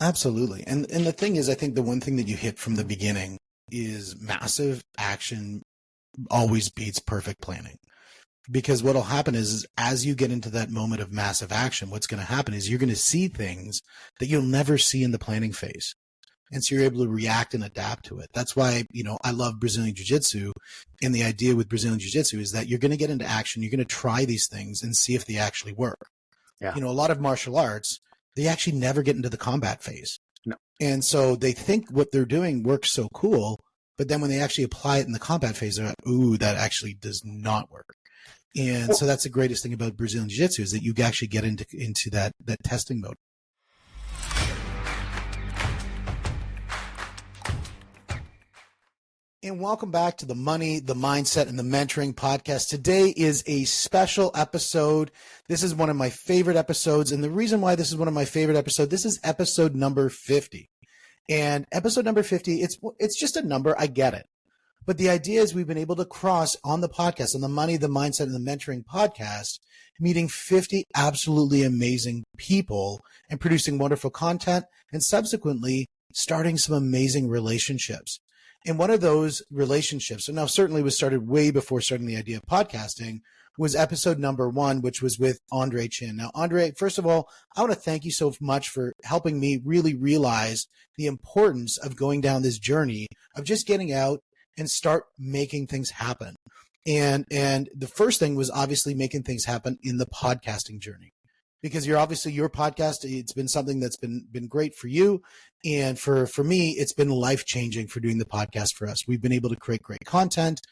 Absolutely. And the thing is, I think the one thing that you hit from the beginning is massive action always beats perfect planning. Because what'll happen is as you get into that moment of massive action, what's going to happen is you're going to see things that you'll never see in the planning phase. And so you're able to react and adapt to it. That's why, I love Brazilian Jiu-Jitsu. And the idea with Brazilian Jiu-Jitsu is that you're going to get into action. You're going to try these things and see if they actually work. Yeah. A lot of martial arts, they actually never get into the combat phase. No. And so they think what they're doing works so cool. But then when they actually apply it in the combat phase, they're like, ooh, that actually does not work. And so that's the greatest thing about Brazilian Jiu-Jitsu is that you actually get into that testing mode. And welcome back to the Money, the Mindset, and the Mentoring podcast. Today is a special episode. This is one of my favorite episodes. And the reason why this is one of my favorite episodes, this is episode number 50. And episode number 50, it's just a number. I get it. But the idea is we've been able to cross on the podcast, on the Money, the Mindset, and the Mentoring podcast, meeting 50 absolutely amazing people and producing wonderful content and subsequently starting some amazing relationships. And one of those relationships, and now certainly was started way before starting the idea of podcasting, was episode number 1, which was with Andre Chin. Now, Andre, first of all, I want to thank you so much for helping me really realize the importance of going down this journey of just getting out and start making things happen. And the first thing was obviously making things happen in the podcasting journey. Because your podcast, it's been something that's been great for you. And for me, it's been life-changing for doing the podcast for us. We've been able to create great content,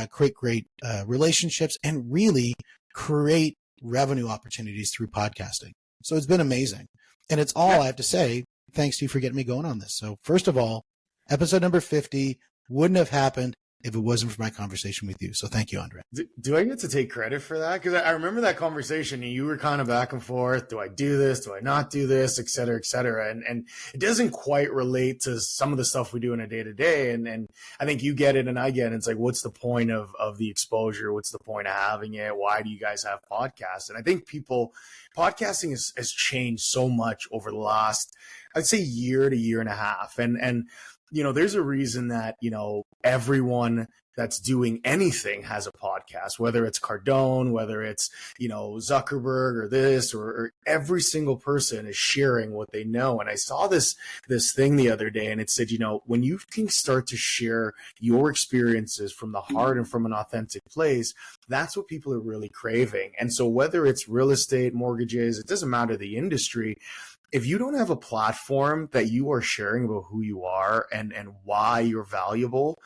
create great relationships, and really create revenue opportunities through podcasting. So it's been amazing. And it's all, I have to say, thanks to you for getting me going on this. So first of all, episode number 50 wouldn't have happened if it wasn't for my conversation with you. So thank you, Andre. Do I get to take credit for that? Because I remember that conversation and you were kind of back and forth. Do I do this? Do I not do this? Et cetera, et cetera. And it doesn't quite relate to some of the stuff we do in a day to day. And I think you get it and I get it. It's like, what's the point of the exposure? What's the point of having it? Why do you guys have podcasts? And I think podcasting has changed so much over the last, I'd say year to year and a half. And there's a reason that, everyone that's doing anything has a podcast, whether it's Cardone, whether it's, Zuckerberg or this, or every single person is sharing what they know. And I saw this thing the other day and it said, when you can start to share your experiences from the heart and from an authentic place, that's what people are really craving. And so whether it's real estate, mortgages, it doesn't matter the industry. If you don't have a platform that you are sharing about who you are and why you're valuable,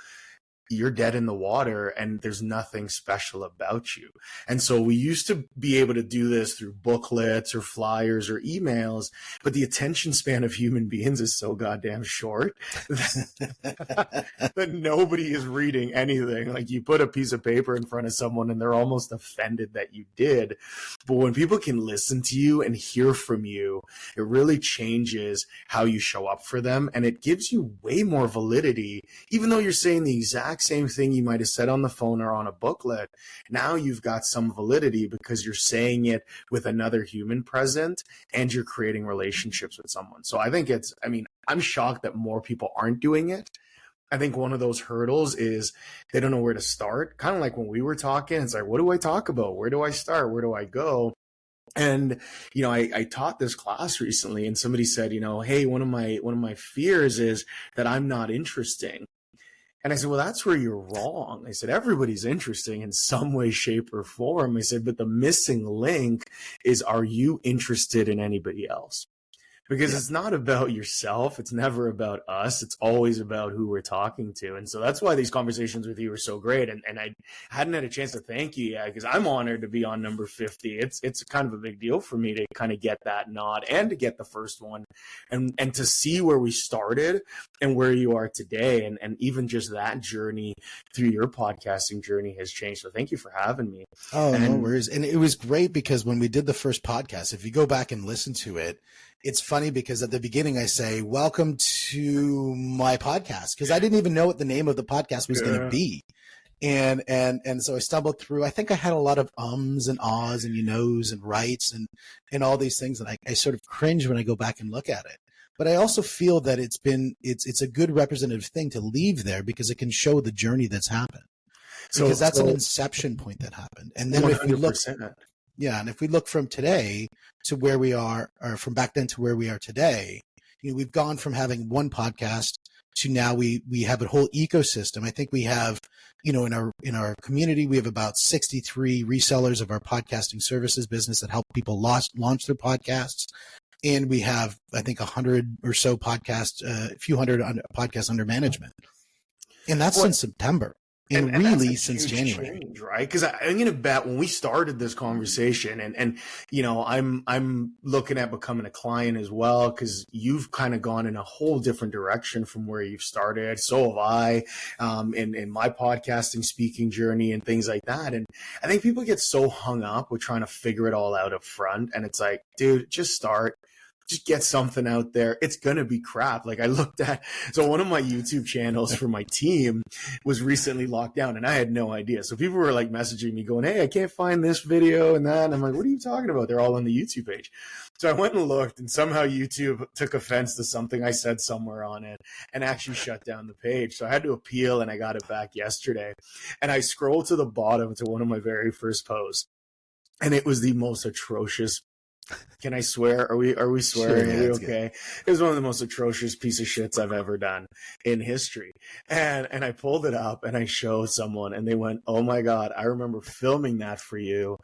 you're dead in the water and there's nothing special about you. And so we used to be able to do this through booklets or flyers or emails, but the attention span of human beings is so goddamn short that nobody is reading anything. Like you put a piece of paper in front of someone and they're almost offended that you did. But when people can listen to you and hear from you, it really changes how you show up for them. And it gives you way more validity, even though you're saying the exact same thing you might have said on the phone or on a booklet. Now you've got some validity because you're saying it with another human present and you're creating relationships with someone. So I think I'm shocked that more people aren't doing it. I think one of those hurdles is they don't know where to start. Kind of like when we were talking, it's like, what do I talk about? Where do I start? Where do I go? And, I taught this class recently and somebody said, hey, one of my fears is that I'm not interesting. And I said, well, that's where you're wrong. I said, everybody's interesting in some way, shape, or form. I said, but the missing link is, are you interested in anybody else? Because it's not about yourself. It's never about us. It's always about who we're talking to. And so that's why these conversations with you are so great. And I hadn't had a chance to thank you yet because I'm honored to be on number 50. It's kind of a big deal for me to kind of get that nod and to get the first one and to see where we started and where you are today. And even just that journey through your podcasting journey has changed. So thank you for having me. Oh, no worries. And it was great because when we did the first podcast, if you go back and listen to it, it's funny because at the beginning I say, welcome to my podcast, because I didn't even know what the name of the podcast was going to be. And so I stumbled through, I think I had a lot of ums and ahs and and rights and all these things. And I sort of cringe when I go back and look at it. but I also feel that it's a good representative thing to leave there because it can show the journey that's happened. Because that's an inception point that happened. And then 100%. if we look from today to where we are, or from back then to where we are today, we've gone from having one podcast to now we have a whole ecosystem. I think we have, in our community, we have about 63 resellers of our podcasting services business that help people launch their podcasts. And we have, I think, 100 or so podcasts, a few hundred podcasts under management. And that's since September. And really since January, change, right? Because I'm going to bet when we started this conversation, and I'm looking at becoming a client as well, because you've kind of gone in a whole different direction from where you've started. So have I, in my podcasting speaking journey and things like that. And I think people get so hung up with trying to figure it all out up front, and it's like, dude, just start. Just get something out there. It's going to be crap. Like so one of my YouTube channels for my team was recently locked down and I had no idea. So people were like messaging me going, hey, I can't find this video and that. And I'm like, what are you talking about? They're all on the YouTube page. So I went and looked and somehow YouTube took offense to something I said somewhere on it and actually shut down the page. So I had to appeal and I got it back yesterday. And I scrolled to the bottom to one of my very first posts and it was the most atrocious. Can I swear? Are we swearing? Sure, yeah, are we okay? It was one of the most atrocious piece of shits I've ever done in history. And I pulled it up and I showed someone and they went, oh my God, I remember filming that for you.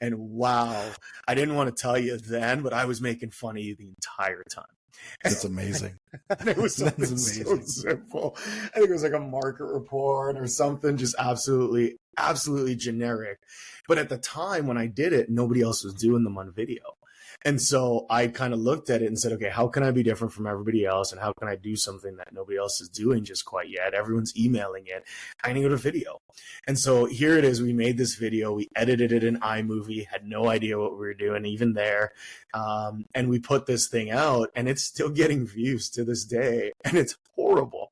And wow, I didn't want to tell you then, but I was making fun of you the entire time. That's amazing. And it was something so simple. I think it was like a market report or something, just absolutely generic. But at the time when I did it, nobody else was doing them on video. And so I kind of looked at it and said, okay, how can I be different from everybody else? And how can I do something that nobody else is doing just quite yet? Everyone's emailing it. I need to go to video. And so here it is. We made this video. We edited it in iMovie, had no idea what we were doing even there. And we put this thing out and it's still getting views to this day. And it's horrible.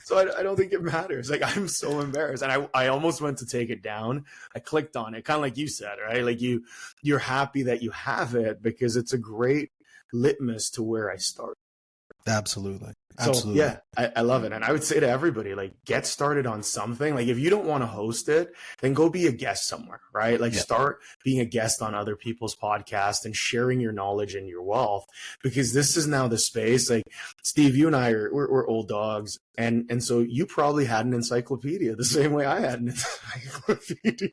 So I don't think it matters. Like, I'm so embarrassed. And I almost went to take it down. I clicked on it, kind of like you said, right? Like you're happy that you have it because it's a great litmus to where I start. Absolutely. So, yeah, I love it. And I would say to everybody, like, get started on something. Like, if you don't want to host it, then go be a guest somewhere, right? Like, start being a guest on other people's podcasts and sharing your knowledge and your wealth, because this is now the space. Like, Steve, you and I we're old dogs. And so you probably had an encyclopedia the same way I had an encyclopedia.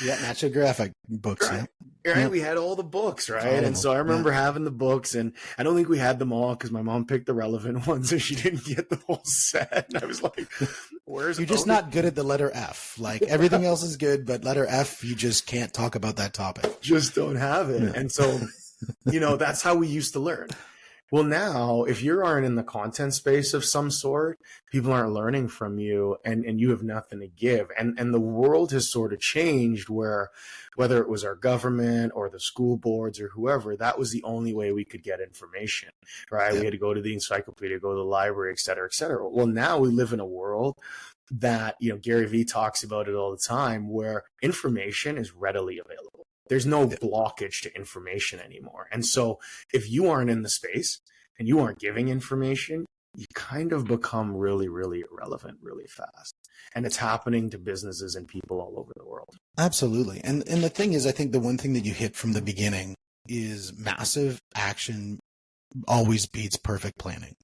Yeah, National Geographic books. Right. Yeah. Right. Yeah. We had all the books, right? And so I remember having the books, and I don't think we had them all because my mom picked the relevant ones and she didn't get the whole set. And I was like, where's You're just not good at the letter F. Like, everything else is good, but letter F, you just can't talk about that topic. Just don't have it. Yeah. And so, that's how we used to learn. Well, now, if you aren't in the content space of some sort, people aren't learning from you and you have nothing to give. And the world has sort of changed where, whether it was our government or the school boards or whoever, that was the only way we could get information, right? Yeah. We had to go to the encyclopedia, go to the library, et cetera, et cetera. Well, now we live in a world that, Gary Vee talks about it all the time, where information is readily available. There's no blockage to information anymore. And so if you aren't in the space and you aren't giving information, you kind of become really, really irrelevant really fast. And it's happening to businesses and people all over the world. Absolutely. And the thing is, I think the one thing that you hit from the beginning is massive action always beats perfect planning.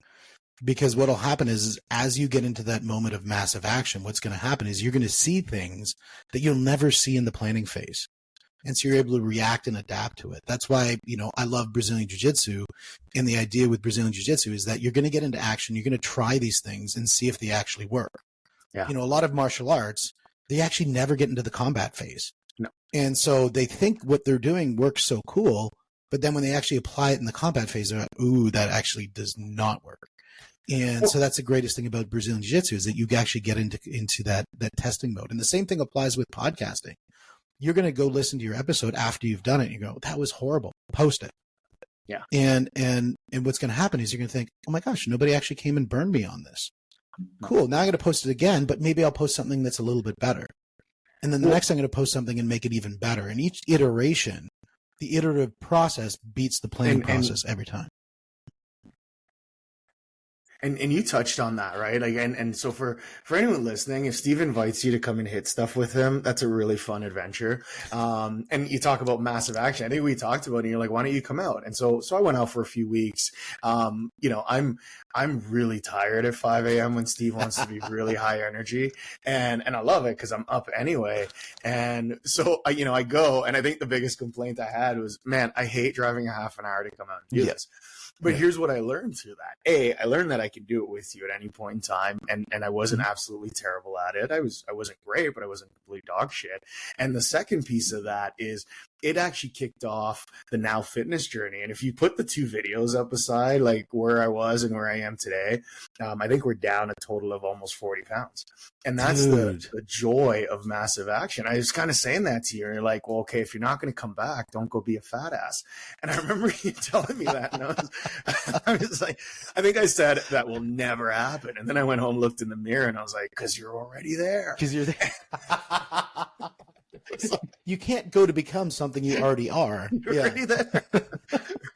Because what'll happen is as you get into that moment of massive action, what's going to happen is you're going to see things that you'll never see in the planning phase. And so you're able to react and adapt to it. That's why, I love Brazilian Jiu-Jitsu. And the idea with Brazilian Jiu-Jitsu is that you're going to get into action. You're going to try these things and see if they actually work. Yeah. A lot of martial arts, they actually never get into the combat phase. No. And so they think what they're doing works so cool. But then when they actually apply it in the combat phase, they're like, ooh, that actually does not work. And so that's the greatest thing about Brazilian Jiu-Jitsu is that you actually get into that testing mode. And the same thing applies with podcasting. You're going to go listen to your episode after you've done it. And you go, that was horrible. Post it. Yeah. And what's going to happen is you're going to think, oh my gosh, nobody actually came and burned me on this. Cool. Now I'm going to post it again, but maybe I'll post something that's a little bit better. And then the next I'm going to post something and make it even better. And each iteration, the iterative process beats the planning process every time. And you touched on that, right? Like, and so for anyone listening, if Steve invites you to come and hit stuff with him, that's a really fun adventure. And you talk about massive action. I think we talked about it, and you're like, why don't you come out? And so I went out for a few weeks. I'm really tired at 5 a.m. when Steve wants to be really high energy, and I love it because I'm up anyway. And so I go, and I think the biggest complaint I had was, man, I hate driving a half an hour to come out and do this. But here's what I learned through that. I learned that I can do it with you at any point in time, and I wasn't absolutely terrible at it. I wasn't great, but I wasn't complete dog shit. And the second piece of that is it actually kicked off the Now Fitness journey. And if you put the two videos up aside, like where I was and where I am today, I think we're down a total of almost 40 pounds. And that's the joy of massive action. I was kind of saying that to you, and you're like, well, okay, if you're not going to come back, don't go be a fat ass. And I remember you telling me that, and I was like, I think I said that will never happen. And then I went home, looked in the mirror, and I was like, because you're already there. Because you're there. You can't go to become something you already are. You're already there.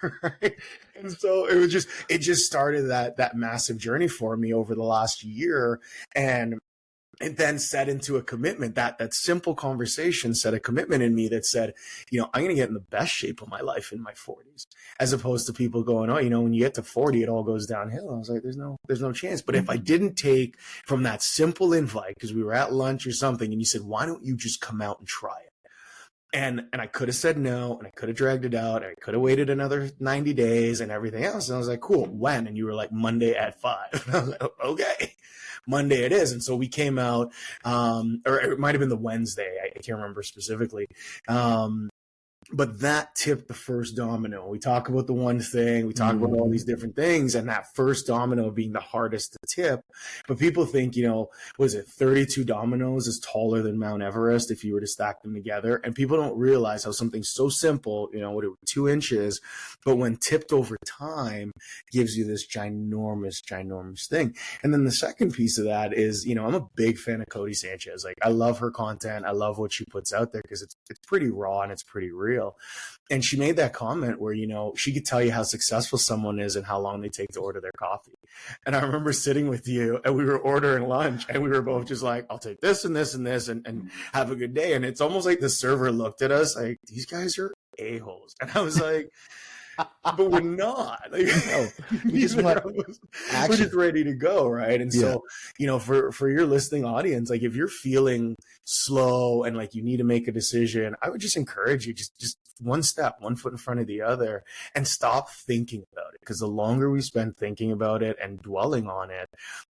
Right. And so it just started that massive journey for me over the last year. And it then set into a commitment. That simple conversation set a commitment in me that said, I'm going to get in the best shape of my life in my 40s, as opposed to people going, oh, when you get to 40, it all goes downhill. I was like, there's no chance. But if I didn't take from that simple invite, because we were at lunch or something, and you said, why don't you just come out and try it? And I could have said no, and I could have dragged it out. I could have waited another 90 days and everything else. And I was like, cool, when? And you were like, Monday at 5. And I was like, okay, Monday it is. And so we came out, or it might have been the Wednesday. I can't remember specifically. But that tipped the first domino. We talk about the one thing, we talk about all these different things, and that first domino being the hardest to tip. But people think, was it 32 dominoes is taller than Mount Everest if you were to stack them together? And people don't realize how something so simple, 2 inches, but when tipped over time, gives you this ginormous thing. And then the second piece of that is, I'm a big fan of Cody Sanchez. Like, I love her content. I love what she puts out there because it's pretty raw and it's pretty real. And she made that comment where, she could tell you how successful someone is and how long they take to order their coffee. And I remember sitting with you and we were ordering lunch and we were both just like, I'll take this and this and this and have a good day. And it's almost like the server looked at us like, these guys are a-holes. And I was like, but we're not. Like, no, we're just ready to go, right? And so, for your listening audience, like if you're feeling slow and like you need to make a decision, I would just encourage you just one step, one foot in front of the other, and stop thinking about it. Because the longer we spend thinking about it and dwelling on it,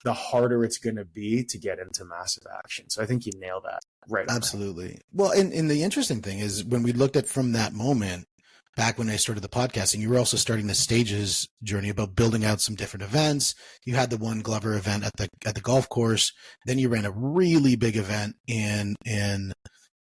the harder it's going to be to get into massive action. So I think you nailed that right. Absolutely. Well, and the interesting thing is when we looked at from that moment, back when I started the podcasting, you were also starting the stages journey about building out some different events. You had the one Glover event at the golf course. Then you ran a really big event in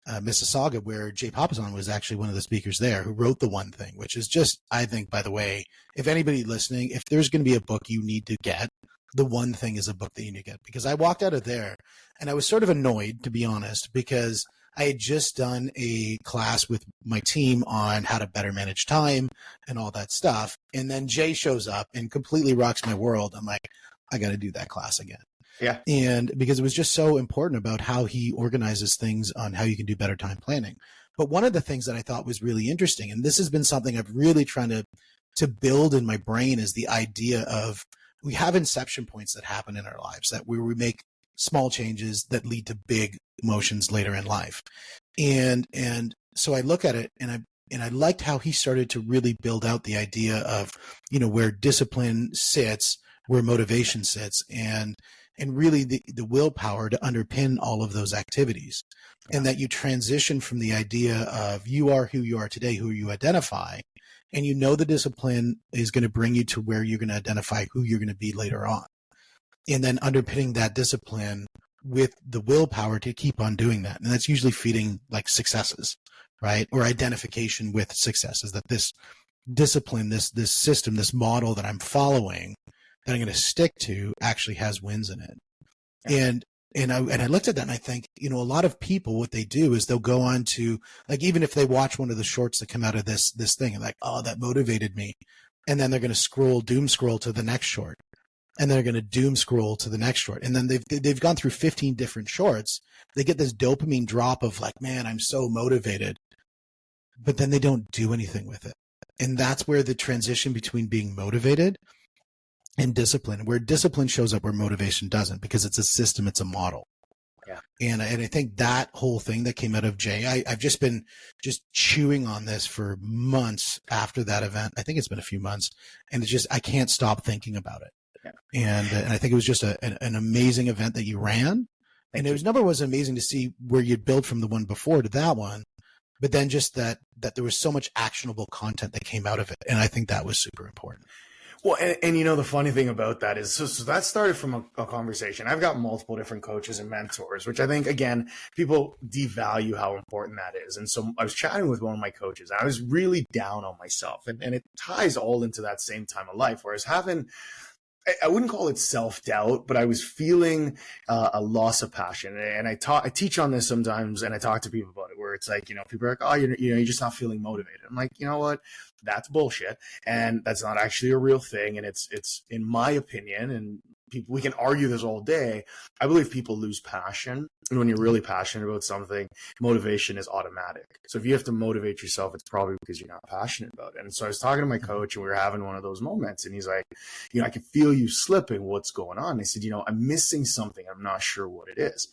Mississauga where Jay Papasan was actually one of the speakers there who wrote the one thing, which is just, I think, by the way, if anybody listening, if there's going to be a book you need to get, the one thing is a book that you need to get. Because I walked out of there and I was sort of annoyed, to be honest, because I had just done a class with my team on how to better manage time and all that stuff. And then Jay shows up and completely rocks my world. I'm like, I got to do that class again. Yeah. And because it was just so important about how he organizes things on how you can do better time planning. But one of the things that I thought was really interesting, and this has been something I've really trying to build in my brain, is the idea of we have inception points that happen in our lives that where we make small changes that lead to big emotions later in life. And so I look at it and I liked how he started to really build out the idea of, where discipline sits, where motivation sits, and really the willpower to underpin all of those activities. And that you transition from the idea of you are who you are today, who you identify, and the discipline is going to bring you to where you're going to identify who you're going to be later on. And then underpinning that discipline with the willpower to keep on doing that. And that's usually feeding like successes, right? Or identification with successes, that this discipline, this system, this model that I'm following, that I'm going to stick to actually has wins in it. Yeah. And I looked at that and I think, a lot of people, what they do is they'll go on to, like, even if they watch one of the shorts that come out of this thing, and like, oh, that motivated me. And then they're going to doom scroll to the next short. and they're going to doom scroll to the next short. And then they've gone through 15 different shorts. They get this dopamine drop of like, man, I'm so motivated, but then they don't do anything with it. And that's where the transition between being motivated and discipline, where discipline shows up where motivation doesn't, because it's a system, it's a model. Yeah. And I think that whole thing that came out of Jay, I've just been chewing on this for months after that event. I think it's been a few months, and it's just, I can't stop thinking about it. Yeah. And I think it was just an amazing event that you ran. And it was, number one, was amazing to see where you'd build from the one before to that one, but then just that there was so much actionable content that came out of it. And I think that was super important. Well, and you know, the funny thing about that is, so that started from a conversation. I've got multiple different coaches and mentors, which I think, again, people devalue how important that is. And so I was chatting with one of my coaches, and I was really down on myself. And it ties all into that same time of life where I was having, I wouldn't call it self-doubt, but I was feeling a loss of passion. And I teach on this sometimes, and I talk to people about it, where it's like, you know, people are like, oh, you're just not feeling motivated. I'm like, you know what? That's bullshit. And that's not actually a real thing. And it's in my opinion, and people, we can argue this all day, I believe people lose passion. And when you're really passionate about something, motivation is automatic. So if you have to motivate yourself, it's probably because you're not passionate about it. And so I was talking to my coach, and we were having one of those moments, and he's like, you know, I can feel you slipping. What's going on? I said, you know, I'm missing something. I'm not sure what it is.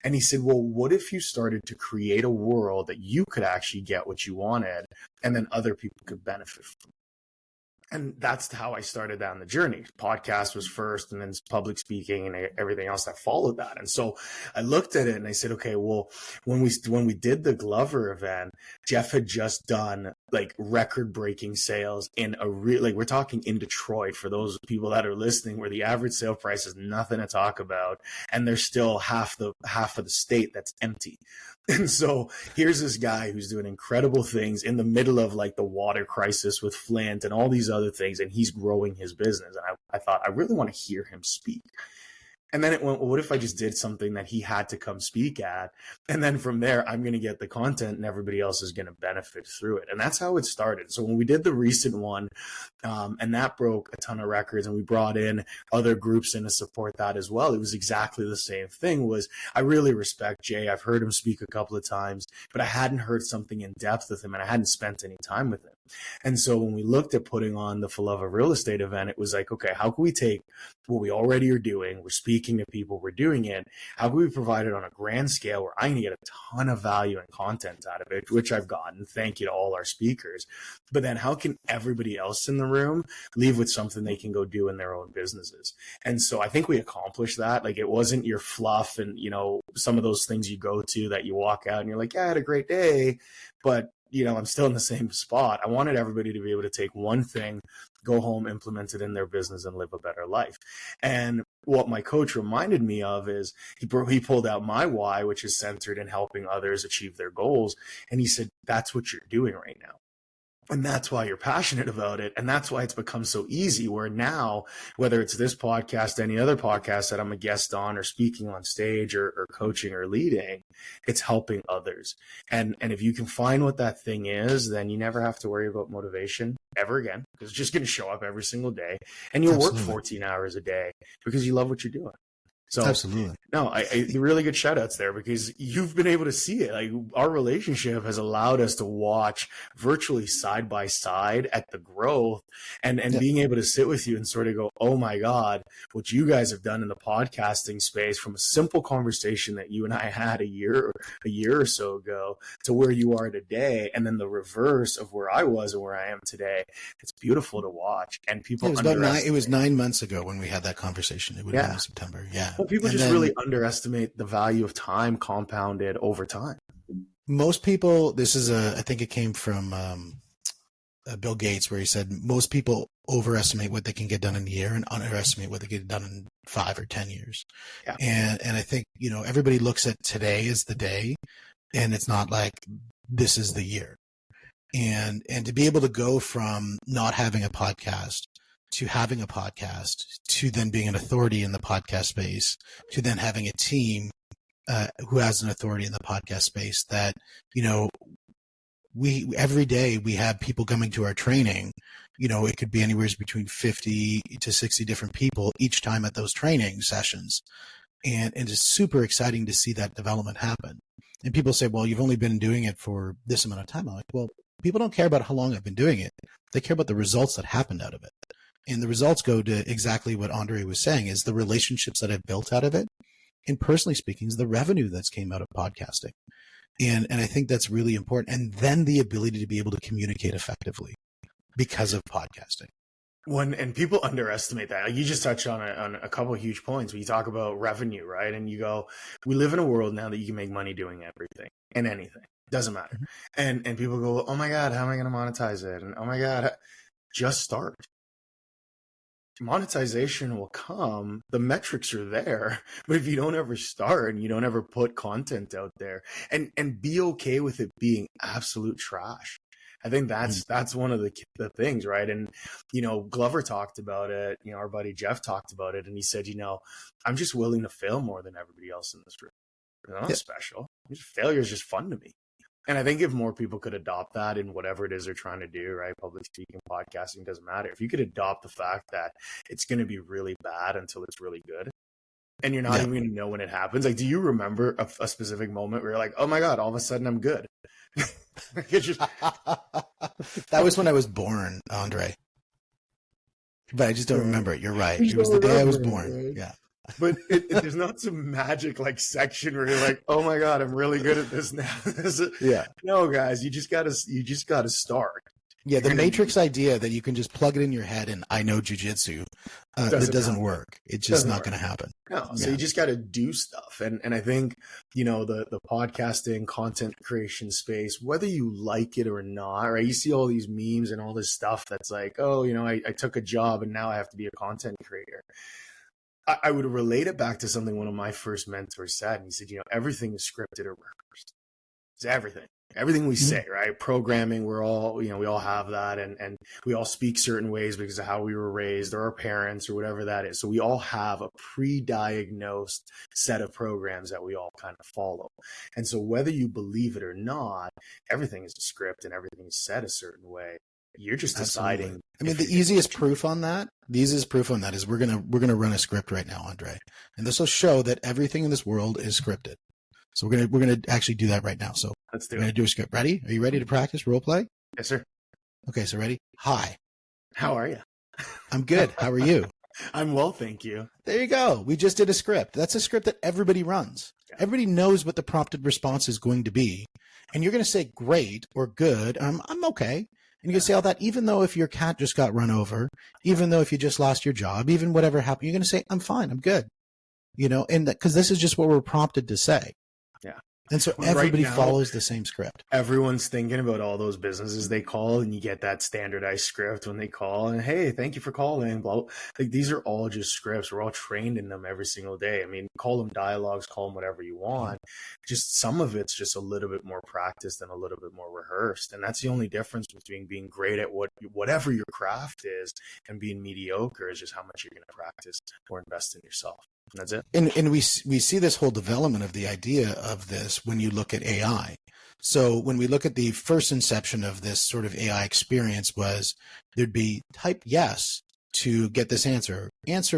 And he said, well, what if you started to create a world that you could actually get what you wanted, and then other people could benefit from it? And that's how I started down the journey. Podcast was first, and then public speaking and everything else that followed that. And so I looked at it and I said, okay, well, when we did the Glover event, Jeff had just done like record breaking sales in we're talking in Detroit, for those people that are listening, where the average sale price is nothing to talk about. And there's still half of the state that's empty. And so here's this guy who's doing incredible things in the middle of like the water crisis with Flint and all these other things, and he's growing his business. And I thought, I really want to hear him speak. And then it went, well, what if I just did something that he had to come speak at? And then from there, I'm going to get the content, and everybody else is going to benefit through it. And that's how it started. So when we did the recent one, and that broke a ton of records, and we brought in other groups in to support that as well, it was exactly the same thing. Was I really respect Jay. I've heard him speak a couple of times, but I hadn't heard something in depth with him, and I hadn't spent any time with him. And so when we looked at putting on the For Love of Real Estate event, it was like, okay, how can we take what we already are doing? We're speaking to people, we're doing it. How can we provide it on a grand scale where I can get a ton of value and content out of it, which I've gotten. Thank you to all our speakers. But then how can everybody else in the room leave with something they can go do in their own businesses? And so I think we accomplished that. Like, it wasn't your fluff and, you know, some of those things you go to that you walk out and you're like, yeah, I had a great day, but you know, I'm still in the same spot. I wanted everybody to be able to take one thing, go home, implement it in their business, and live a better life. And what my coach reminded me of is he pulled out my why, which is centered in helping others achieve their goals. And he said, that's what you're doing right now. And that's why you're passionate about it. And that's why it's become so easy, where now, whether it's this podcast, any other podcast that I'm a guest on, or speaking on stage, or coaching or leading, it's helping others. And if you can find what that thing is, then you never have to worry about motivation ever again, because it's just going to show up every single day, and you'll work 14 hours a day because you love what you're doing. So absolutely. No, I really good shout outs there, because you've been able to see it. Like, our relationship has allowed us to watch virtually side by side at the growth, and being able to sit with you and sort of go, oh my God, what you guys have done in the podcasting space, from a simple conversation that you and I had a year or so ago to where you are today. And then the reverse of where I was and where I am today. It's beautiful to watch. And people, it was 9 months ago when we had that conversation. It would have been in September. Yeah. Well, people really underestimate the value of time compounded over time. Most people, I think it came from Bill Gates, where he said most people overestimate what they can get done in a year and underestimate what they get done in 5 or 10 years. Yeah. And I think, you know, everybody looks at today as the day, and it's not like this is the year. And to be able to go from not having a podcast to having a podcast, to then being an authority in the podcast space, to then having a team who has an authority in the podcast space, that, you know, every day we have people coming to our training. It could be anywhere between 50 to 60 different people each time at those training sessions. And it's super exciting to see that development happen. And people say, well, you've only been doing it for this amount of time. I'm like, well, people don't care about how long I've been doing it. They care about the results that happened out of it. And the results go to exactly what Andre was saying, is the relationships that I've built out of it. And personally speaking, is the revenue that's came out of podcasting. And I think that's really important. And then the ability to be able to communicate effectively because of podcasting. And people underestimate that. Like, you just touched on a couple of huge points when you talk about revenue, right? And you go, we live in a world now that you can make money doing everything and anything. Doesn't matter. And people go, oh my God, how am I going to monetize it? And oh my God, just start. Monetization will come. The metrics are there. But if you don't ever start and you don't ever put content out there and be okay with it being absolute trash. I think that's one of the things, right? And, Glover talked about it, our buddy Jeff talked about it, and he said, I'm just willing to fail more than everybody else in this room. I'm not special. Failure is just fun to me. And I think if more people could adopt that in whatever it is they're trying to do, right? Public speaking, podcasting, doesn't matter. If you could adopt the fact that it's going to be really bad until it's really good, and you're not even going to know when it happens. Like, do you remember a specific moment where you're like, oh my God, all of a sudden I'm good? That was when I was born, Andre. But I just don't remember it. You're right. It was the day I was born. Yeah. But there's not some magic section where you're like, oh my God, I'm really good at this now. Yeah. No, guys, you just gotta start. Yeah, the matrix idea that you can just plug it in your head and I know jujitsu, it doesn't work. It's just not going to happen. No, so you just got to do stuff. And I think, the podcasting content creation space, whether you like it or not, right? You see all these memes and all this stuff that's like, oh, I took a job and now I have to be a content creator. I would relate it back to something one of my first mentors said. And he said, everything is scripted or rehearsed. It's everything we say, right? Programming, we all have that, and we all speak certain ways because of how we were raised or our parents or whatever that is. So we all have a pre-diagnosed set of programs that we all kind of follow. And so whether you believe it or not, everything is a script and everything is said a certain way. You're just deciding. I mean, the easiest proof on that is we're gonna run a script right now, Andre, and this will show that everything in this world is scripted. So we're gonna actually do that right now. So let's do it. We're gonna do a script. Ready? Are you ready to practice role play? Yes, sir. Okay, so ready? Hi. How are you? I'm good. How are you? I'm well, thank you. There you go. We just did a script. That's a script that everybody runs. Everybody knows what the prompted response is going to be, and you're gonna say great or good. I'm okay. And you can say all that, even though if your cat just got run over, even though if you just lost your job, even whatever happened, you're going to say, I'm fine, I'm good. And because this is just what we're prompted to say. Yeah. And so everybody follows the same script. Everyone's thinking about all those businesses they call, and you get that standardized script when they call, and hey, thank you for calling. Blah, blah. These are all just scripts. We're all trained in them every single day. I mean, call them dialogues, call them whatever you want. Just some of it's just a little bit more practiced and a little bit more rehearsed. And that's the only difference between being great at whatever your craft is and being mediocre, is just how much you're going to practice or invest in yourself. And that's it. And we see this whole development of the idea of this when you look at AI. So when we look at the first inception of this sort of AI experience, was there'd be type yes to get this answer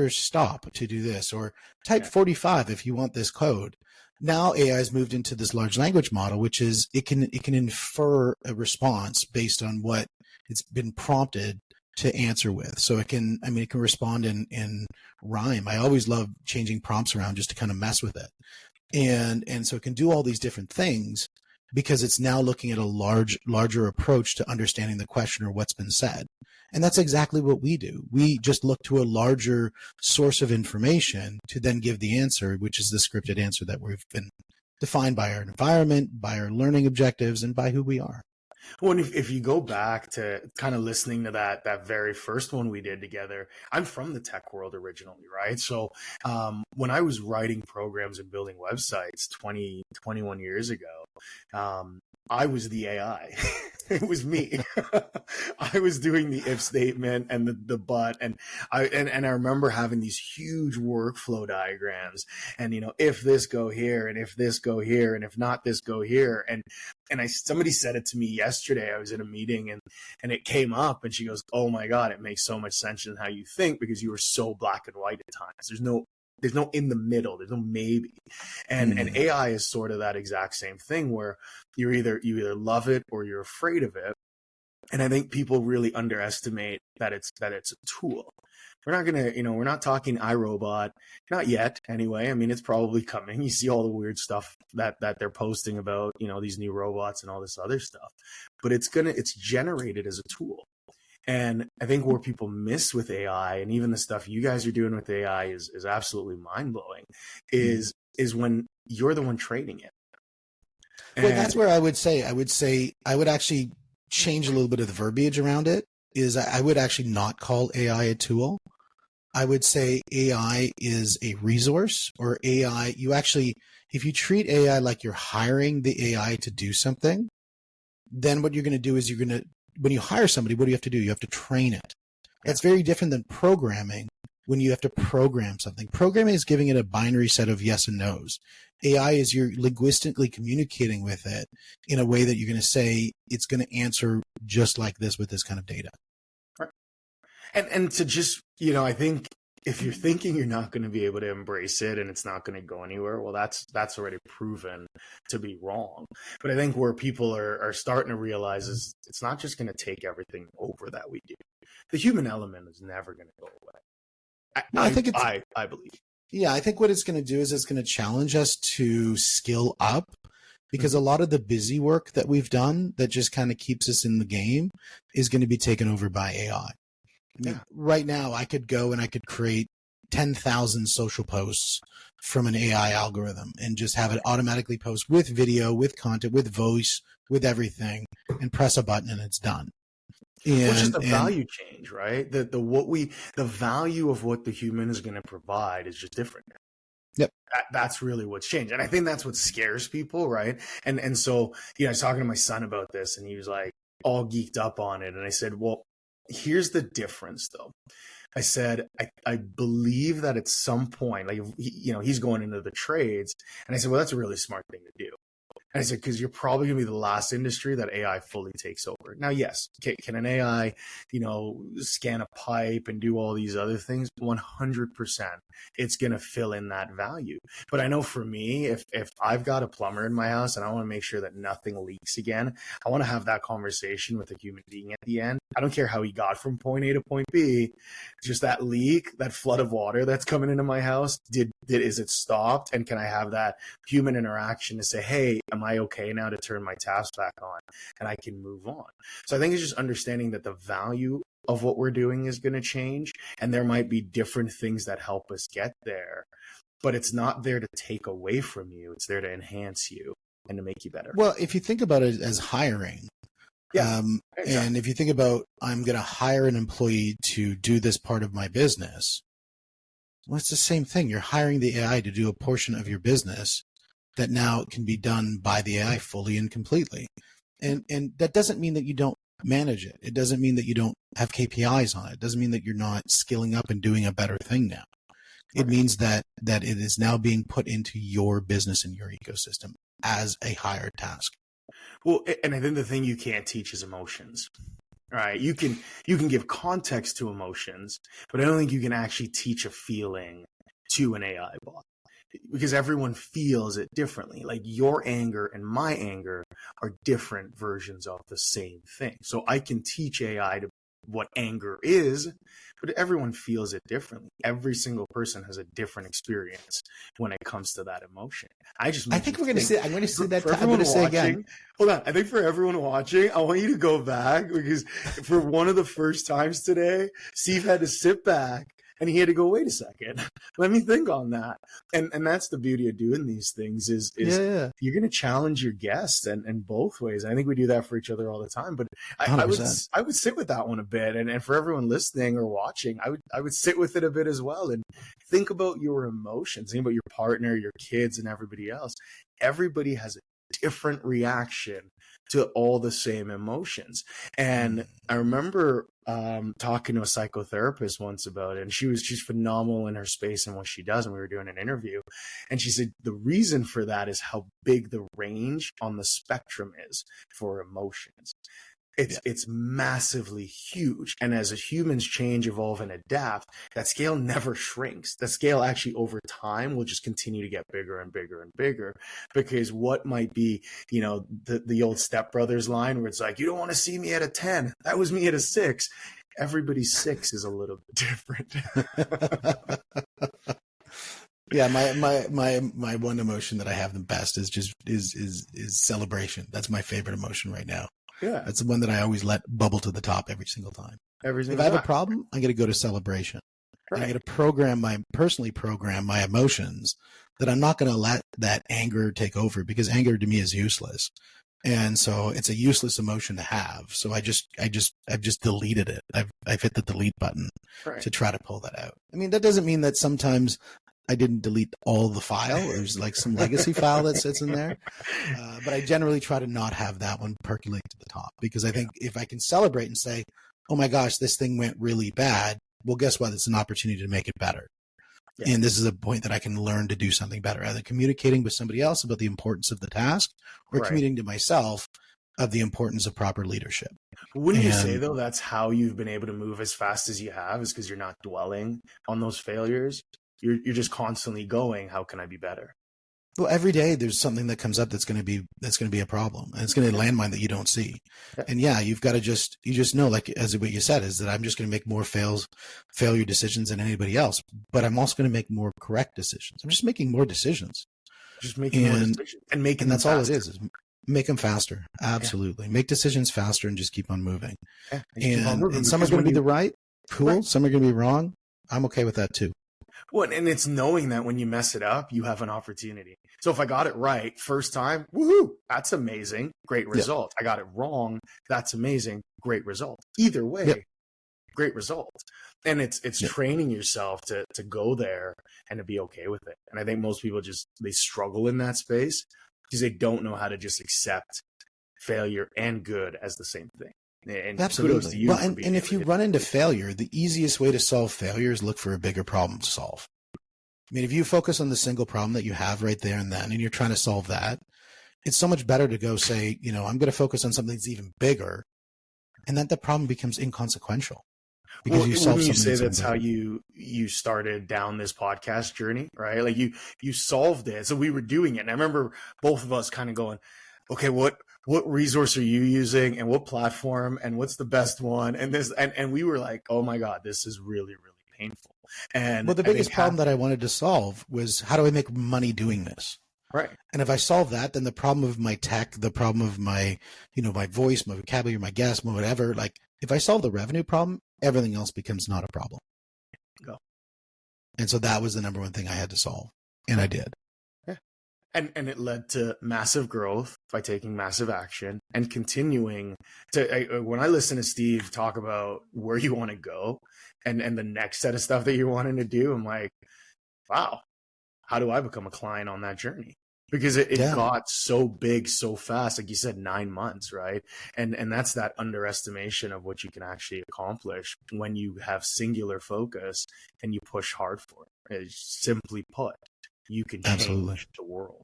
stop to do this, or type 45 if you want this code. Now AI has moved into this large language model, which is it can infer a response based on what it's been prompted to answer with. So it can respond in rhyme. I always love changing prompts around just to kind of mess with it. And so it can do all these different things because it's now looking at a larger approach to understanding the question or what's been said. And that's exactly what we do. We just look to a larger source of information to then give the answer, which is the scripted answer that we've been defined by our environment, by our learning objectives, and by who we are. Well, and if you go back to kind of listening to that very first one we did together, I'm from the tech world originally, right? So when I was writing programs and building websites 21 years ago, I was the AI. It was me. I was doing the if statement and the but, and I remember having these huge workflow diagrams, and if this go here, and if this go here, and if not this go here, and somebody said it to me yesterday. I was in a meeting, and it came up, and she goes, "Oh my God, it makes so much sense in how you think because you are so black and white at times. There's no in the middle. There's no maybe." And AI is sort of that exact same thing where you either love it or you're afraid of it. And I think people really underestimate that it's a tool. We're not talking iRobot, not yet anyway. I mean, it's probably coming. You see all the weird stuff that they're posting about, these new robots and all this other stuff. But it's generated as a tool. And I think where people miss with AI, and even the stuff you guys are doing with AI is absolutely mind-blowing, is when you're the one training it. Well, that's where I would actually change a little bit of the verbiage around it. Is I would actually not call AI a tool. I would say AI is a resource, or AI, if you treat AI like you're hiring the AI to do something, then what you're going to do is when you hire somebody, what do you have to do? You have to train it. That's very different than programming, when you have to program something. Programming is giving it a binary set of yes and no's. AI is you're linguistically communicating with it in a way that you're going to say it's going to answer just like this with this kind of data. Right. And to just, I think if you're thinking you're not going to be able to embrace it and it's not going to go anywhere, well, that's already proven to be wrong. But I think where people are starting to realize is it's not just going to take everything over that we do. The human element is never going to go away. I believe. Yeah, I think what it's going to do is it's going to challenge us to skill up, because a lot of the busy work that we've done that just kind of keeps us in the game is going to be taken over by AI. I mean, right now I could go and I could create 10,000 social posts from an AI algorithm and just have it automatically post with video, with content, with voice, with everything, and press a button and it's done. Which is the value change, right? The value of what the human is going to provide is just different. Yep. That's really what's changed. And I think that's what scares people, right? And so, I was talking to my son about this, and he was like all geeked up on it. And I said, well, here's the difference though. I said, I believe that at some point, like, he's going into the trades. And I said, well, that's a really smart thing to do. And I said, because you're probably going to be the last industry that AI fully takes over. Now, yes, can an AI, scan a pipe and do all these other things? 100%. It's going to fill in that value. But I know for me, if I've got a plumber in my house and I want to make sure that nothing leaks again, I want to have that conversation with a human being at the end. I don't care how he got from point A to point B. Just that leak, that flood of water that's coming into my house, is it stopped? And can I have that human interaction to say, hey, am I okay now to turn my taps back on? And I can move on. So I think it's just understanding that the value of what we're doing is going to change, and there might be different things that help us get there, but it's not there to take away from you. It's there to enhance you and to make you better. Well, if you think about it as hiring, exactly. And if you think about, I'm going to hire an employee to do this part of my business, well, it's the same thing. You're hiring the AI to do a portion of your business that now can be done by the AI fully and completely. And that doesn't mean that you don't manage it. It doesn't mean that you don't have KPIs on it. It doesn't mean that you're not skilling up and doing a better thing now. It means that it is now being put into your business and your ecosystem as a higher task. Well, and I think the thing you can't teach is emotions. Right? You can give context to emotions, but I don't think you can actually teach a feeling to an AI bot, because everyone feels it differently. Like your anger and my anger are different versions of the same thing. So I can teach AI what anger is, but everyone feels it differently. Every single person has a different experience when it comes to that emotion. I think we're going to say, I'm going to say that. I'm going to say again. Hold on. I think for everyone watching, I want you to go back, because for one of the first times today, Steve had to sit back and he had to go, wait a second, let me think on that. And that's the beauty of doing these things is you're going to challenge your guests and both ways. I think we do that for each other all the time, but I would sit with that one a bit. And for everyone listening or watching, I would sit with it a bit as well. And think about your emotions, think about your partner, your kids, and everybody else. Everybody has a different reaction to all the same emotions. And I remember talking to a psychotherapist once about it, and she's phenomenal in her space and what she does. And we were doing an interview, and she said the reason for that is how big the range on the spectrum is for emotions. It's massively huge. And as humans change, evolve, and adapt, that scale never shrinks. That scale actually over time will just continue to get bigger and bigger and bigger, because what might be, the old Step Brothers line where it's like, you don't want to see me at a 10. That was me at a 6. Everybody's 6 is a little bit different. Yeah, my one emotion that I have the best is celebration. That's my favorite emotion right now. Yeah. That's the one that I always let bubble to the top every single time. If I have a problem, I'm going to go to celebration. Right. I'm going to personally program my emotions that I'm not going to let that anger take over, because anger to me is useless. And so it's a useless emotion to have. So I've just deleted it. I've hit the delete button to try to pull that out. I mean, that doesn't mean that sometimes I didn't delete all the file. There's like some legacy file that sits in there. But I generally try to not have that one percolate to the top, because I think if I can celebrate and say, oh my gosh, this thing went really bad. Well, guess what? It's an opportunity to make it better. Yeah. And this is a point that I can learn to do something better, either communicating with somebody else about the importance of the task, or communicating to myself of the importance of proper leadership. Wouldn't you say, though, that's how you've been able to move as fast as you have, is because you're not dwelling on those failures? You're just constantly going, how can I be better? Well, every day there's something that comes up that's going to be a problem, and it's going to landmine that you don't see. Yeah. And you've got to you know, like as what you said, is that I'm just going to make more failure decisions than anybody else, but I'm also going to make more correct decisions. I'm just making more decisions. Just making more decisions and making them faster. All it is make them faster. Absolutely. Yeah. Make decisions faster and just keep on moving. Yeah, and some are going to be the right. Cool. Right. Some are going to be wrong. I'm okay with that too. Well, and it's knowing that when you mess it up, you have an opportunity. So if I got it right first time, woohoo, that's amazing. Great result. I got it wrong. That's amazing. Great result. Either way, great result. And it's training yourself to go there and to be okay with it. And I think most people they struggle in that space because they don't know how to just accept failure and good as the same thing. And absolutely. Well, and if you run into failure, the easiest way to solve failure is look for a bigger problem to solve. I mean, if you focus on the single problem that you have right there and then, and you're trying to solve that, it's so much better to go say, I'm going to focus on something that's even bigger, and then the problem becomes inconsequential. Because you solve something. You say that's how you started down this podcast journey, right? Like you solved it. So we were doing it, and I remember both of us kind of going, okay, what resource are you using, and what platform, and what's the best one? And this, and we were like, oh my God, this is really, really painful. And the biggest problem that I wanted to solve was, how do I make money doing this? Right. And if I solve that, then the problem of my tech, the problem of my, my voice, my vocabulary, my guests, whatever, like if I solve the revenue problem, everything else becomes not a problem. Go. And so that was the number one thing I had to solve. And I did. And it led to massive growth by taking massive action and continuing to, when I listen to Steve talk about where you want to go and the next set of stuff that you're wanting to do, I'm like, wow, how do I become a client on that journey? Because it got so big so fast, like you said, 9 months, right? And that's that underestimation of what you can actually accomplish when you have singular focus and you push hard for it. Simply put, you can change the world.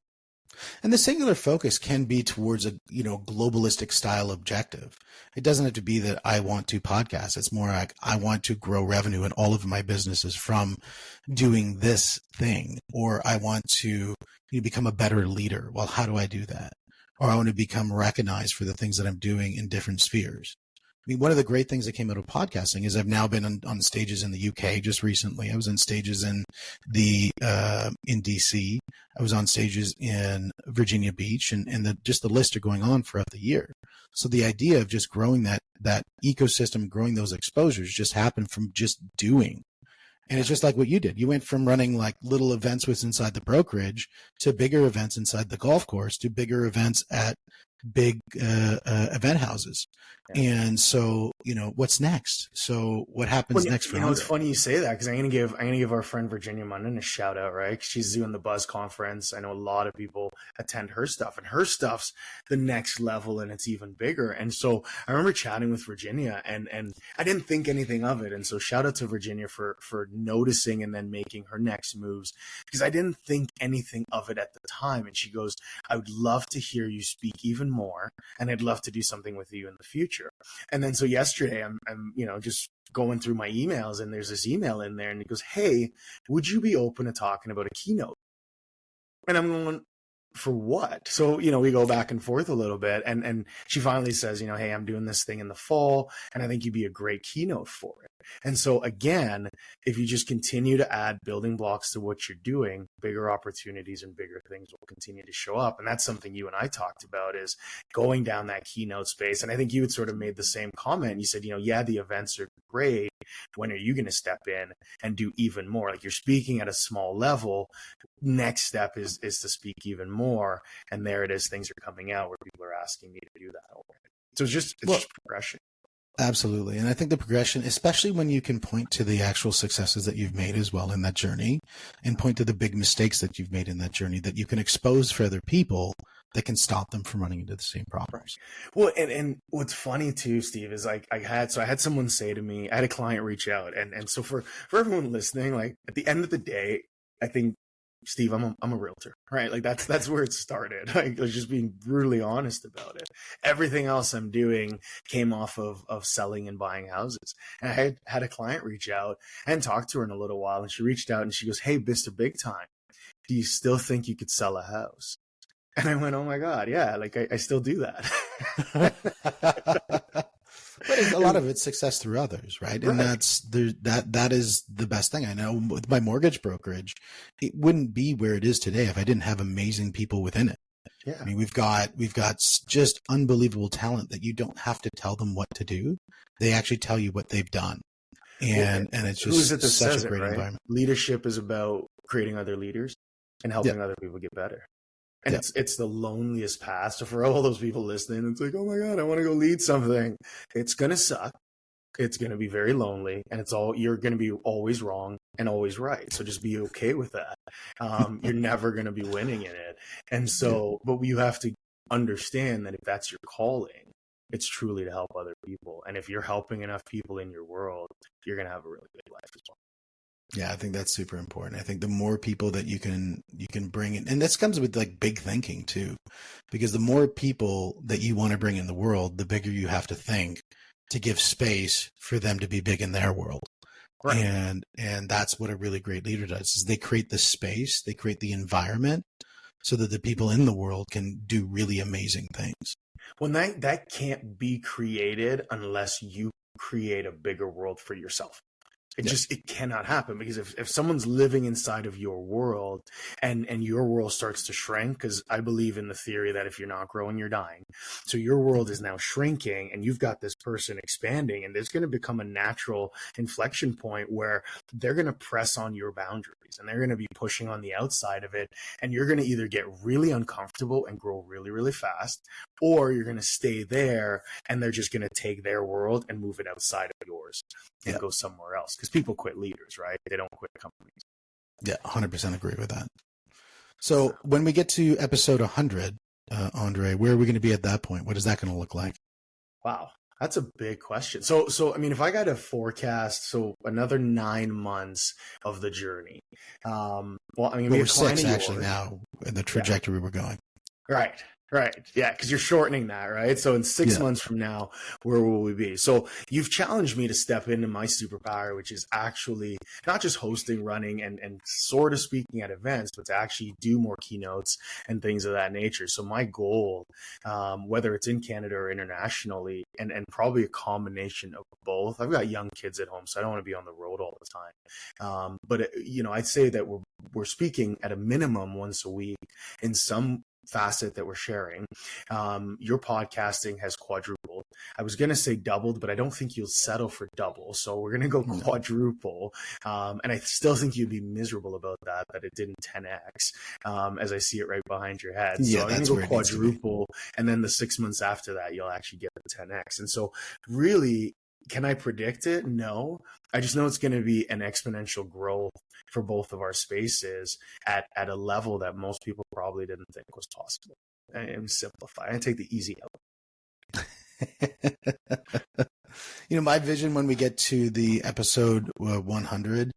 And the singular focus can be towards a globalistic style objective. It doesn't have to be that I want to podcast. It's more like I want to grow revenue in all of my businesses from doing this thing, or I want to become a better leader. Well, how do I do that? Or I want to become recognized for the things that I'm doing in different spheres. I mean, one of the great things that came out of podcasting is I've now been on stages in the UK just recently. I was in stages in DC. I was on stages in Virginia Beach, and just the list are going on throughout the year. So the idea of just growing that ecosystem, growing those exposures just happened from just doing. And it's just like what you did. You went from running like little events with inside the brokerage to bigger events inside the golf course to bigger events at big event houses. Yeah. And so, what's next? So what happens next for It's Andre? funny you say that, because I'm gonna give our friend Virginia Munden a shout out, right? 'Cause she's doing the Buzz conference. I know a lot of people attend her stuff, and her stuff's the next level, and it's even bigger. And so I remember chatting with Virginia, and I didn't think anything of it. And so shout out to Virginia for noticing and then making her next moves, because I didn't think anything of it at the time. And she goes, "I would love to hear you speak even more, and I'd love to do something with you in the future." And then so yesterday, I'm just going through my emails, and there's this email in there, and it goes, "Hey, would you be open to talking about a keynote?" And I'm going, "For what?" So, we go back and forth a little bit, and she finally says, "Hey, I'm doing this thing in the fall, and I think you'd be a great keynote for it." And so again, if you just continue to add building blocks to what you're doing, bigger opportunities and bigger things will continue to show up. And that's something you and I talked about, is going down that keynote space. And I think you had sort of made the same comment. You said, yeah, the events are great. When are you going to step in and do even more? Like, you're speaking at a small level. Next step is to speak even more. And there it is. Things are coming out where people are asking me to do that already. So it's just progression. Absolutely. And I think the progression, especially when you can point to the actual successes that you've made as well in that journey, and point to the big mistakes that you've made in that journey, that you can expose for other people that can stop them from running into the same problems. Well, and what's funny too, Steve, is like I had someone say to me, I had a client reach out, and so for everyone listening, like, at the end of the day, I think, Steve, I'm a realtor, right? Like, that's where it started. Like, I was just being brutally honest about it. Everything else I'm doing came off of selling and buying houses. And I had a client reach out. I hadn't talked to her in a little while, and she reached out and she goes, "Hey, Mr. Big Time, do you still think you could sell a house?" And I went, "Oh my God, yeah, like I still do that." But a lot of it's success through others, right? And Right. that is the best thing. I know with my mortgage brokerage, it wouldn't be where it is today if I didn't have amazing people within it. Yeah. I mean, we've got just unbelievable talent that you don't have to tell them what to do. They actually tell you what they've done. And it's just that such says a great it, right? environment. Leadership is about creating other leaders and helping other people get better. And it's the loneliest path. So for all those people listening, it's like, "Oh my God, I want to go lead something." It's going to suck. It's going to be very lonely, and you're going to be always wrong and always right. So just be okay with that. You're never going to be winning in it. And so, but you have to understand that if that's your calling, it's truly to help other people. And if you're helping enough people in your world, you're going to have a really good life as well. Yeah, I think that's super important. I think the more people that you can bring in, and this comes with like big thinking too, because the more people that you want to bring in the world, the bigger you have to think to give space for them to be big in their world. Right. And that's what a really great leader does, is they create the space, they create the environment so that the people in the world can do really amazing things. Well, that can't be created unless you create a bigger world for yourself. It cannot happen, because if someone's living inside of your world and your world starts to shrink, because I believe in the theory that if you're not growing, you're dying. So your world is now shrinking and you've got this person expanding, and there's going to become a natural inflection point where they're going to press on your boundaries and they're going to be pushing on the outside of it. And you're going to either get really uncomfortable and grow really, really fast, or you're going to stay there and they're just going to take their world and move it outside of yours and go somewhere else. Because people quit leaders, right? They don't quit companies. Yeah, 100% agree with that. So when we get to episode 100, Andre, where are we going to be at that point? What is that going to look like? Wow, that's a big question. So I mean, if I got to forecast, so another 9 months of the journey. Well, I mean, we're 6 actually now in the trajectory we're going. Right. Yeah, because you're shortening that, right? So in 6 months from now, where will we be? So you've challenged me to step into my superpower, which is actually not just hosting, running, and sort of speaking at events, but to actually do more keynotes and things of that nature. So my goal, whether it's in Canada or internationally, and probably a combination of both. I've got young kids at home, so I don't want to be on the road all the time. But I'd say that we're speaking at a minimum once a week in some facet that we're sharing, your podcasting has quadrupled. I was going to say doubled, but I don't think you'll settle for double. So we're going to go quadruple. And I still think you'd be miserable about that it didn't 10x, as I see it right behind your head. Yeah, so I'm going that's to where go it needs to be. quadruple. And then the 6 months after that, you'll actually get the 10x. And so really, can I predict it? No. I just know it's going to be an exponential growth for both of our spaces at a level that most people probably didn't think was possible. And simplify. I take the easy out. My vision when we get to the episode 100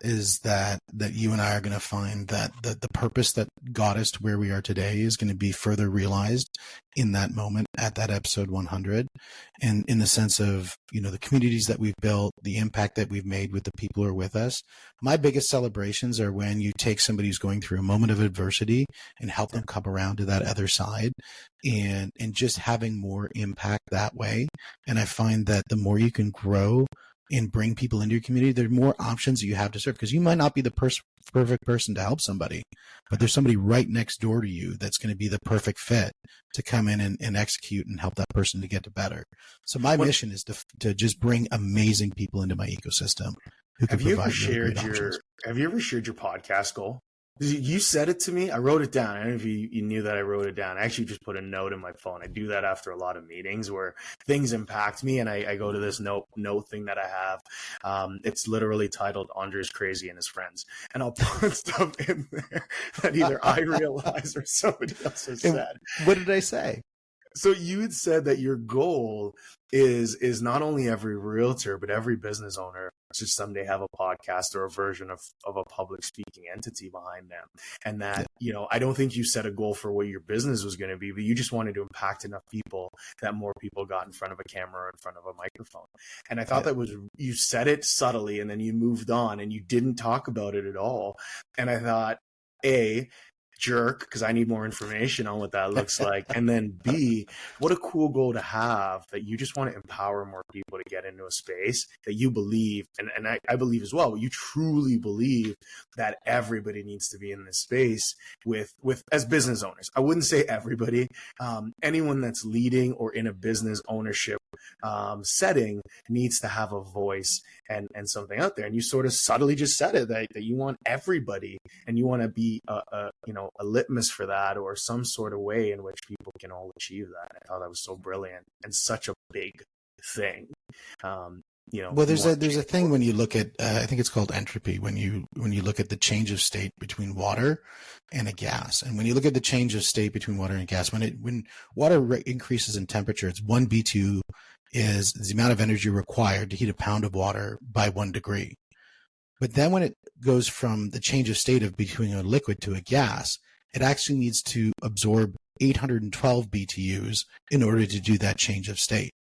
is that you and I are going to find that the purpose that got us to where we are today is going to be further realized in that moment at that episode 100. And in the sense of, the communities that we've built, the impact that we've made with the people who are with us. My biggest celebrations are when you take somebody who's going through a moment of adversity and help them come around to that other side and just having more impact that way. And I find that the more you can grow and bring people into your community, there are more options that you have to serve, because you might not be the perfect person to help somebody, but there's somebody right next door to you that's going to be the perfect fit to come in and execute and help that person to get to better. So my mission is to just bring amazing people into my ecosystem who can provide really great options. Have you ever shared your podcast goal? You said it to me. I wrote it down. I don't know if you knew that I wrote it down. I actually just put a note in my phone. I do that after a lot of meetings where things impact me, and I go to this note thing that I have. It's literally titled "Andre's Crazy and His Friends," and I'll put stuff in there that either I realize or somebody else has said. What did I say? So you had said that your goal is not only every realtor, but every business owner should someday have a podcast or a version of a public speaking entity behind them. And that, I don't think you set a goal for what your business was going to be, but you just wanted to impact enough people that more people got in front of a camera or in front of a microphone. And I thought that was, you said it subtly and then you moved on and you didn't talk about it at all. And I thought, jerk, because I need more information on what that looks like. And then B, what a cool goal to have, that you just want to empower more people to get into a space that you believe, and I believe as well, but you truly believe that everybody needs to be in this space with as business owners. I wouldn't say everybody, anyone that's leading or in a business ownership setting needs to have a voice and something out there. And you sort of subtly just said it, that you want everybody, and you want to be a litmus for that, or some sort of way in which people can all achieve that. I thought that was so brilliant and such a big thing. Well, there's a thing when you look at I think it's called entropy, when you look at the change of state between water and a gas. And when you look at the change of state between water and gas, when water increases in temperature, it's 1 BTU is the amount of energy required to heat a pound of water by 1 degree. But then when it goes from the change of state of between a liquid to a gas, it actually needs to absorb 812 BTUs in order to do that change of state.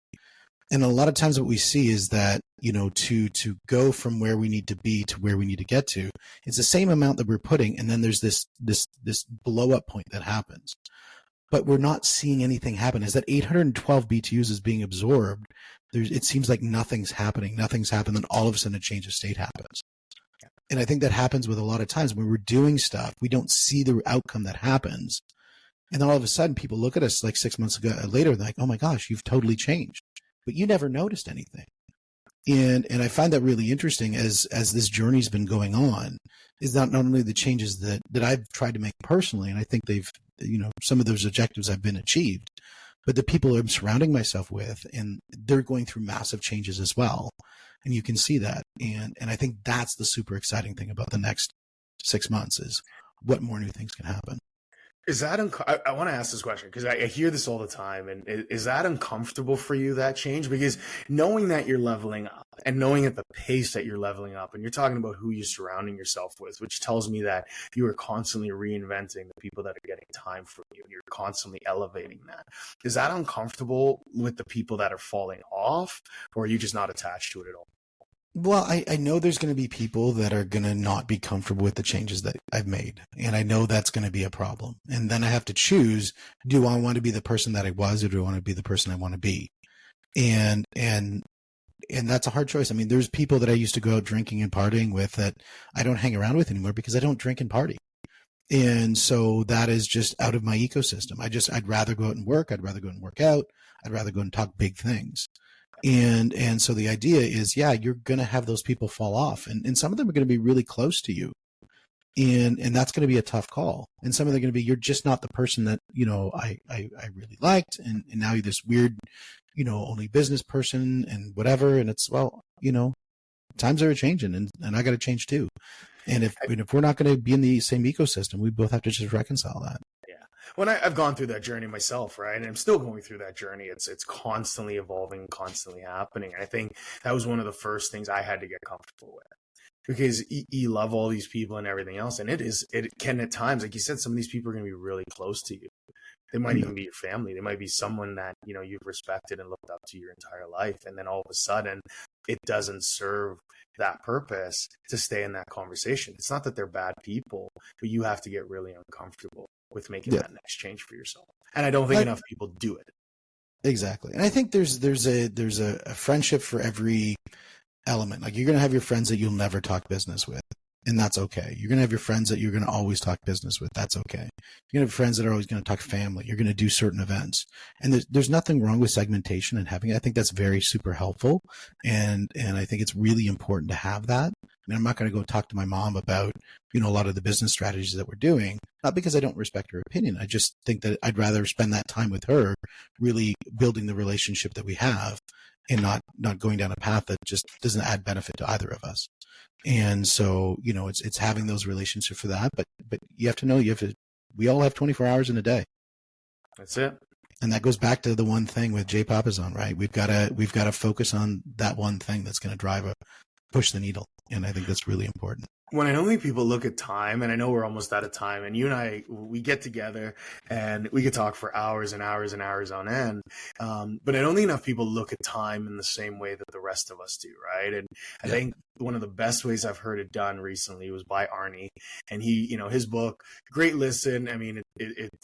And a lot of times what we see is that, to go from where we need to be to where we need to get to, it's the same amount that we're putting. And then there's this blow up point that happens. But we're not seeing anything happen. As that 812 BTUs is being absorbed, it seems like nothing's happening. Nothing's happened. Then all of a sudden a change of state happens. And I think that happens with a lot of times when we're doing stuff, we don't see the outcome that happens. And then all of a sudden people look at us like 6 months later, they're like, oh my gosh, you've totally changed. But you never noticed anything. And I find that really interesting as this journey's been going on, is not only the changes that I've tried to make personally, and I think they've, some of those objectives have been achieved, but the people I'm surrounding myself with, and they're going through massive changes as well. And you can see that. And I think that's the super exciting thing about the next 6 months, is what more new things can happen. Is that I want to ask this question because I hear this all the time, and is that uncomfortable for you, that change? Because knowing that you're leveling up and knowing at the pace that you're leveling up, and you're talking about who you're surrounding yourself with, which tells me that you are constantly reinventing the people that are getting time from you. You're constantly elevating that. Is that uncomfortable with the people that are falling off, or are you just not attached to it at all? Well, I know there's going to be people that are going to not be comfortable with the changes that I've made. And I know that's going to be a problem. And then I have to choose, do I want to be the person that I was, or do I want to be the person I want to be? And that's a hard choice. I mean, there's people that I used to go out drinking and partying with that I don't hang around with anymore because I don't drink and party. And so that is just out of my ecosystem. I'd rather go out and work. I'd rather go and work out. I'd rather go and talk big things. And so the idea is, yeah, you're going to have those people fall off, and some of them are going to be really close to you. And that's going to be a tough call. And some of them are going to be, you're just not the person that, I really liked. And now you're this weird, only business person and whatever. And it's, times are changing and I got to change too. And if we're not going to be in the same ecosystem, we both have to just reconcile that. Yeah. When I've gone through that journey myself, right? And I'm still going through that journey. It's constantly evolving, constantly happening. I think that was one of the first things I had to get comfortable with. Because you love all these people and everything else. And it can at times, like you said, some of these people are going to be really close to you. They might even be your family. They might be someone that, you've respected and looked up to your entire life. And then all of a sudden, it doesn't serve that purpose to stay in that conversation. It's not that they're bad people, but you have to get really uncomfortable with making that next change for yourself. And I don't think enough people do it. Exactly. And I think there's a friendship for every element. Like, you're going to have your friends that you'll never talk business with, and that's okay. You're going to have your friends that you're going to always talk business with. That's okay. You're going to have friends that are always going to talk family. You're going to do certain events, and there's nothing wrong with segmentation and having it. I think that's very super helpful. And I think it's really important to have that. I mean, I'm not going to go talk to my mom about, a lot of the business strategies that we're doing, not because I don't respect her opinion. I just think that I'd rather spend that time with her, really building the relationship that we have, and not going down a path that just doesn't add benefit to either of us. And so, it's having those relationships for that, but you have to know, we all have 24 hours in a day. That's it. And that goes back to the one thing with Jay Papazon, right? We've got to focus on that one thing that's going to push the needle. And I think that's really important. When I don't think people look at time, and I know we're almost out of time, and you and I, we get together and we could talk for hours and hours and hours on end. But I don't think enough people look at time in the same way that the rest of us do, right? And I think one of the best ways I've heard it done recently was by Arnie, and he, his book, great listen. I mean,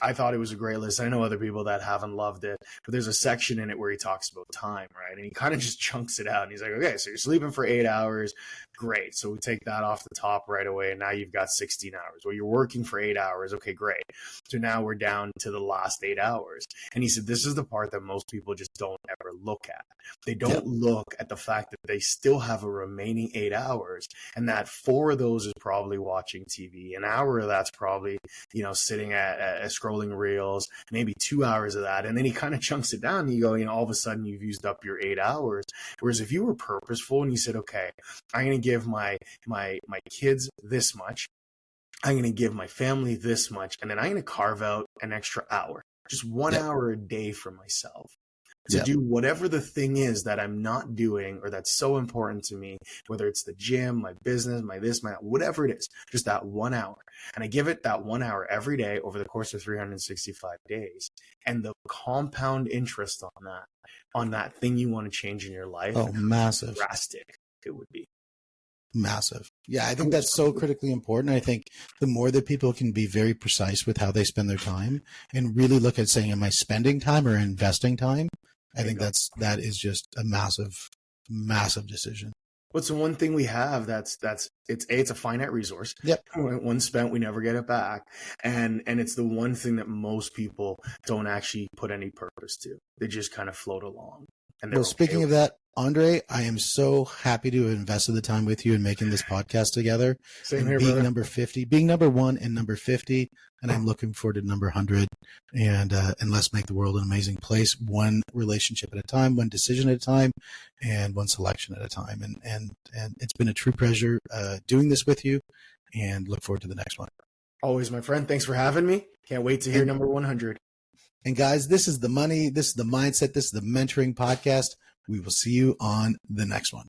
I thought it was a great listen. I know other people that haven't loved it, but there's a section in it where he talks about time, right? And he kind of just chunks it out, and he's like, okay, so you're sleeping for 8 hours. Great. So we take that off the top right away, and now you've got 16 hours. Well, you're working for 8 hours. Okay, great. So now we're down to the last 8 hours. And he said, this is the part that most people just don't ever look at. They don't look at the fact that they still have a remaining 8 hours, and that 4 of those is probably watching TV. An hour of that's probably, sitting at scrolling reels, maybe 2 hours of that. And then he kind of chunks it down, and you go, all of a sudden you've used up your 8 hours. Whereas if you were purposeful and you said, okay, I'm going to give my kids this much, I'm going to give my family this much, and then I'm going to carve out an extra hour, just 1 hour a day for myself to do whatever the thing is that I'm not doing or that's so important to me, whether it's the gym, my business, my this, my that, whatever it is, just that 1 hour. And I give it that 1 hour every day over the course of 365 days. And the compound interest on that thing you want to change in your life, massive, drastic it would be. Massive. Yeah, I think that's so critically important. I think the more that people can be very precise with how they spend their time and really look at saying, am I spending time or investing time? I think that is just a massive, massive decision. What's the one thing we have it's a finite resource. Yep. Once spent, we never get it back. And it's the one thing that most people don't actually put any purpose to. They just kind of float along. And well, speaking of that, Andre, I am so happy to have invested the time with you in making this podcast together. Same here, being brother. number 50, being number 1 and number 50. And I'm looking forward to number 100. And let's make the world an amazing place, one relationship at a time, one decision at a time, and one selection at a time. And it's been a true pleasure doing this with you, and look forward to the next one. Always, my friend. Thanks for having me. Can't wait to hear number 100. And guys, this is the money, this is the mindset, this is the mentoring podcast. We will see you on the next one.